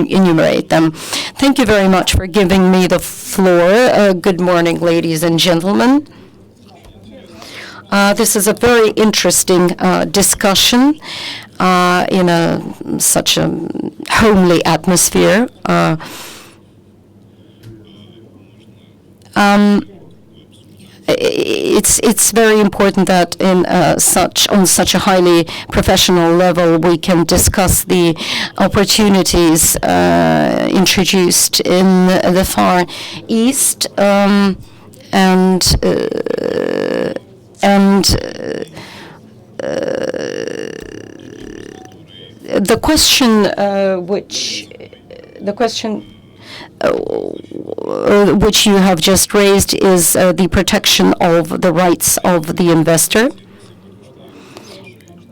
enumerate them. Thank you very much for giving me the floor. Good morning, ladies and gentlemen. This is a very interesting discussion in such a homely atmosphere. It's very important that on such a highly professional level we can discuss the opportunities introduced in the Far East and the question which you have just raised is the protection of the rights of the investor.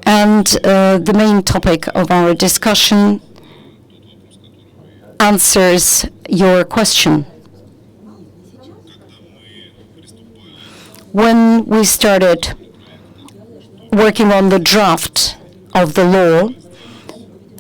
And the main topic of our discussion answers your question. When we started working on the draft of the law,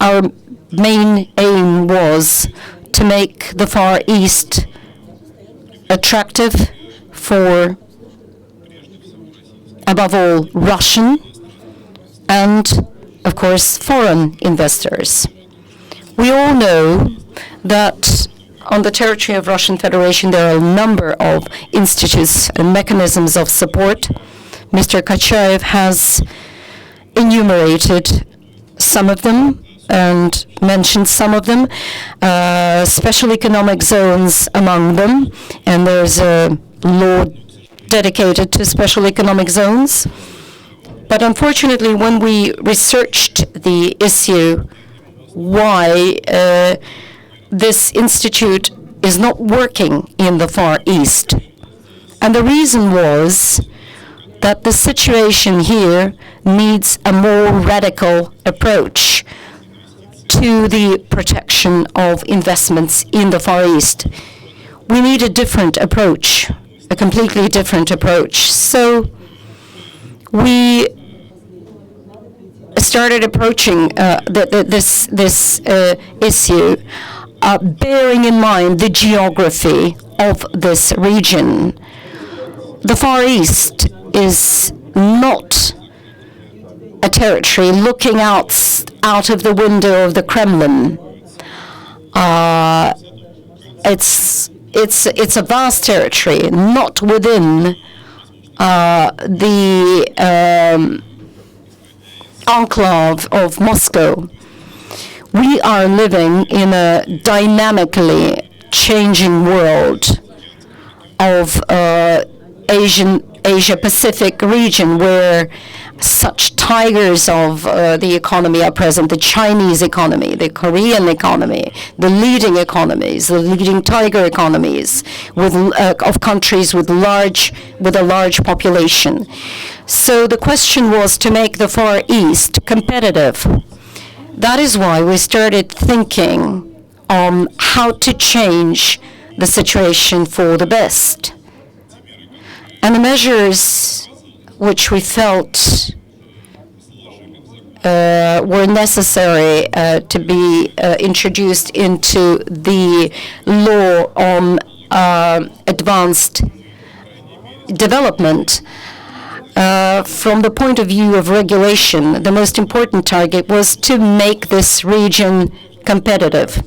our main aim was to make the Far East attractive for, above all, Russian and, of course, foreign investors. We all know that on the territory of Russian Federation there are a number of institutes and mechanisms of support. Mr. Kachayev has enumerated some of them and mentioned some of them, special economic zones among them, and there's a law dedicated to special economic zones. But unfortunately, when we researched the issue, why this institute is not working in the Far East, and the reason was that the situation here needs a more radical approach to the protection of investments in the Far East. We need a different approach, a completely different approach. So we started approaching this issue, bearing in mind the geography of this region. The Far East is not a territory looking out of the window of the Kremlin. It's a vast territory, not within the enclave of Moscow. We are living in a dynamically changing world of Asia-Pacific region where such tigers of the economy are present: the Chinese economy, the Korean economy, the leading economies, the leading tiger economies of countries with a large population. So the question was to make the Far East competitive. That is why we started thinking on how to change the situation for the best. And the measures which we felt were necessary to be introduced into the law on advanced development. From the point of view of regulation, the most important target was to make this region competitive.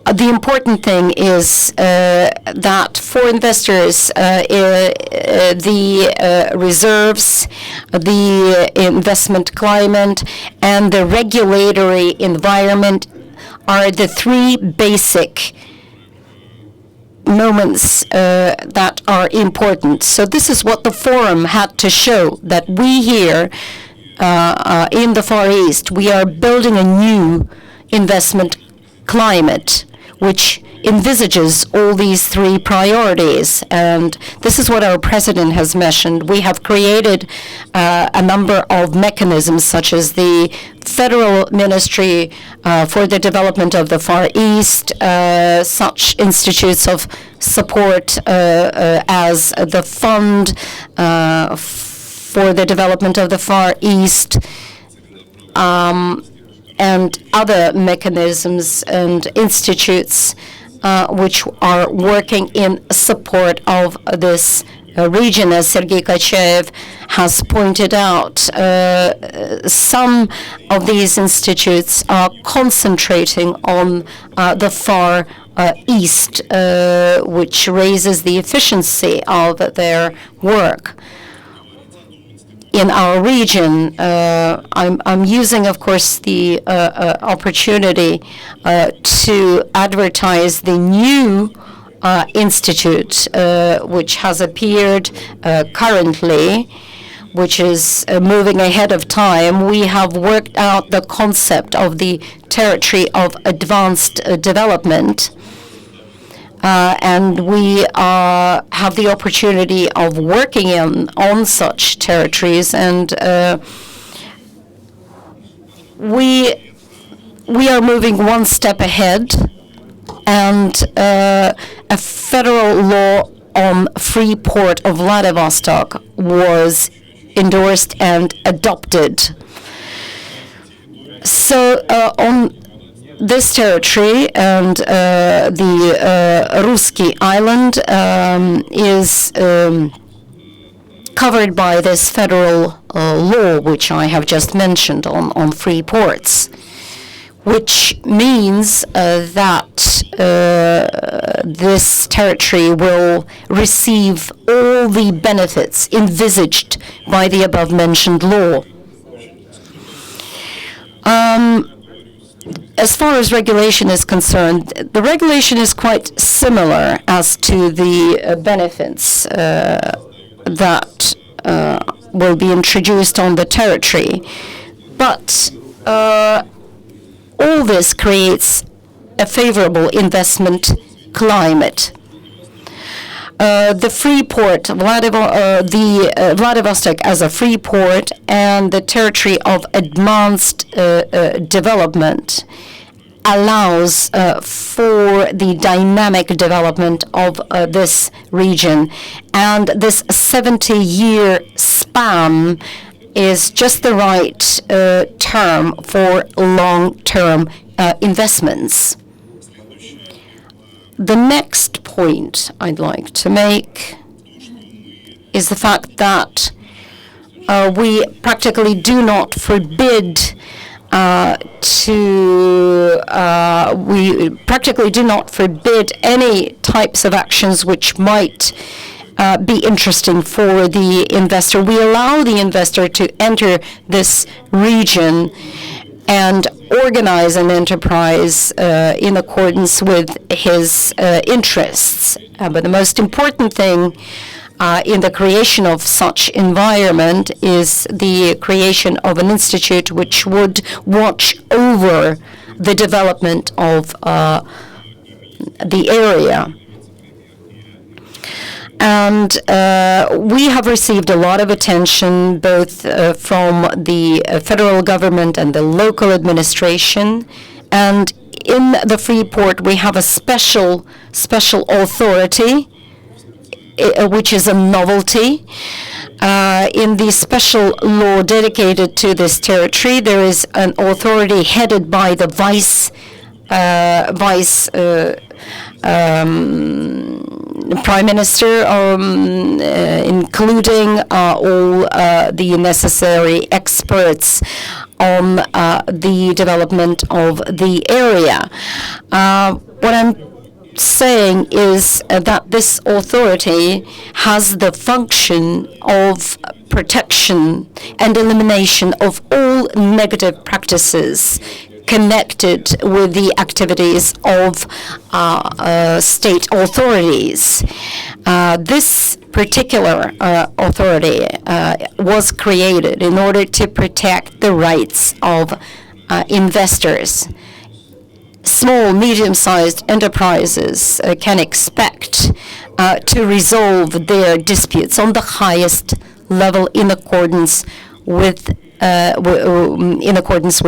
The important thing is that for investors, the reserves, the investment climate, and the regulatory environment are the three basic moments that are important. So this is what the forum had to show, that we here in the Far East, we are building a new investment climate which envisages all these three priorities. And this is what our president has mentioned. We have created a number of mechanisms, such as the Federal Ministry for the Development of the Far East, such institutes of support as the Fund for the Development of the Far East, and other mechanisms and institutes which are working in support of this region. As Sergei Kachaev has pointed out, some of these institutes are concentrating on the far east, which raises the efficiency of their work. In our region, I'm using, of course, the opportunity to advertise the new institute, which has appeared currently, which is moving ahead of time. We have worked out the concept of the territory of advanced development, and we have the opportunity of working on such territories, and we are moving one step ahead, and a federal law on free port of Vladivostok was endorsed and adopted. So on this territory, and the Ruski Island is covered by this federal law, which I have just mentioned on free ports, which means that this territory will receive all the benefits envisaged by the above-mentioned law. As far as regulation is concerned, the regulation is quite similar as to the benefits that will be introduced on the territory. But all this creates a favorable investment climate. The free port, Vladivostok as a free port, and the territory of advanced development allows for the dynamic development of this region. And this 70-year span is just the right term for long-term investments. The next point I'd like to make is the fact that we practically do not forbid any types of actions which might be interesting for the investor. We allow the investor to enter this region and organize an enterprise in accordance with his interests. But the most important thing in the creation of such environment is the creation of an institute which would watch over the development of the area. And we have received a lot of attention both from the federal government and the local administration. And in the free port, we have a special authority, which is a novelty. In the special law dedicated to this territory, there is an authority headed by the vice Prime Minister, including all the necessary experts on the development of the area. What I'm saying is that this authority has the function of protection and elimination of all negative practices connected with the activities of state authorities. This particular authority was created in order to protect the rights of investors. Small, medium-sized enterprises can expect to resolve their disputes on the highest level in accordance with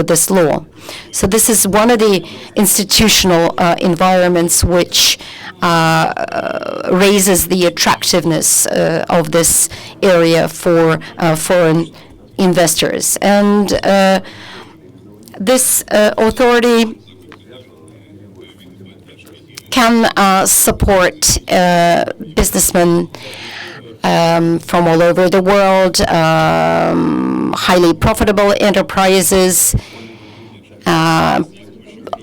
this law. So this is one of the institutional environments which raises the attractiveness of this area for foreign investors. And This authority can support businessmen from all over the world, highly profitable enterprises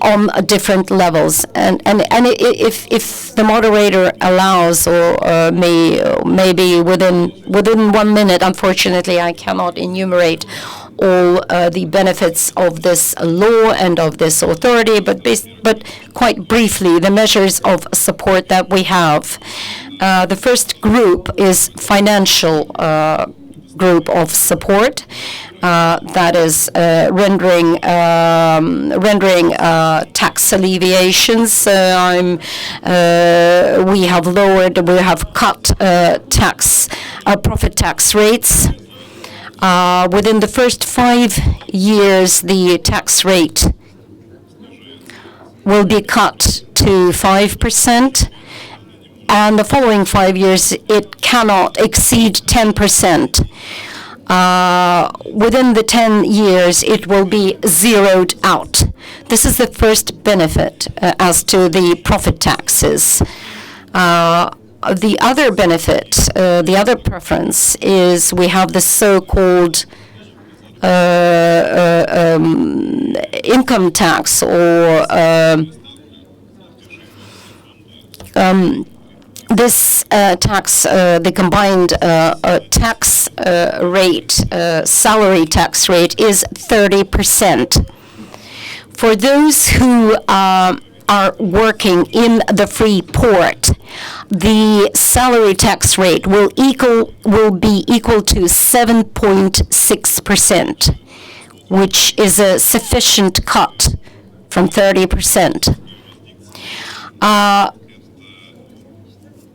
on different levels. And if the moderator allows, or maybe within 1 minute, unfortunately, I cannot enumerate all the benefits of this law and of this authority, but quite briefly, the measures of support that we have. The first group is financial group of support. That is rendering tax alleviations. We have cut profit tax rates. Within the first 5 years, the tax rate will be cut to 5%, and the following 5 years, it cannot exceed 10%. Within the 10 years, it will be zeroed out. This is the first benefit as to the profit taxes. The other benefit, the other preference is we have the so-called income tax, or this tax, the combined tax rate, salary tax rate is 30%. For those who are working in the free port, the salary tax rate will be equal to 7.6%, which is a sufficient cut from 30%.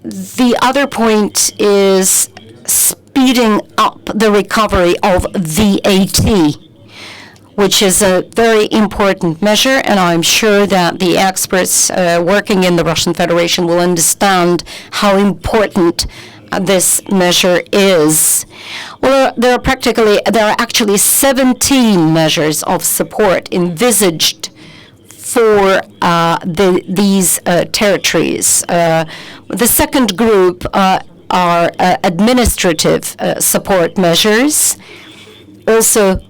The other point is speeding up the recovery of VAT, which is a very important measure, and I'm sure that the experts working in the Russian Federation will understand how important this measure is. Well, there are actually 17 measures of support envisaged for these territories. The second group are administrative support measures, also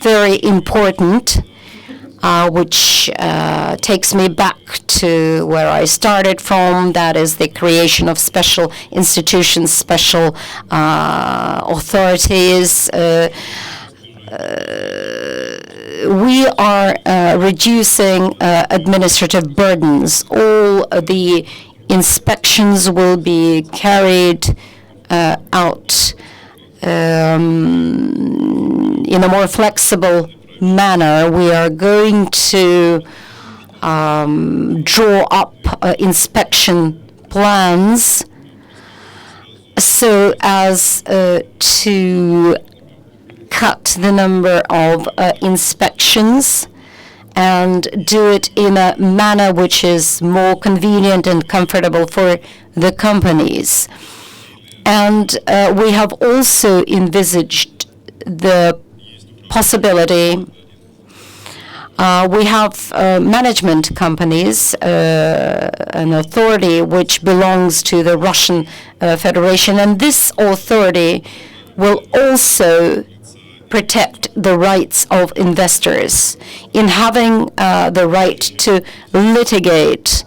very important, which takes me back to where I started from. That is the creation of special institutions, special authorities. We are reducing administrative burdens. All the inspections will be carried out in a more flexible manner. We are going to draw up inspection plans so as to cut the number of inspections and do it in a manner which is more convenient and comfortable for the companies. And we have also envisaged the possibility, we have management companies, an authority which belongs to the Russian Federation, and this authority will also protect the rights of investors in having the right to litigate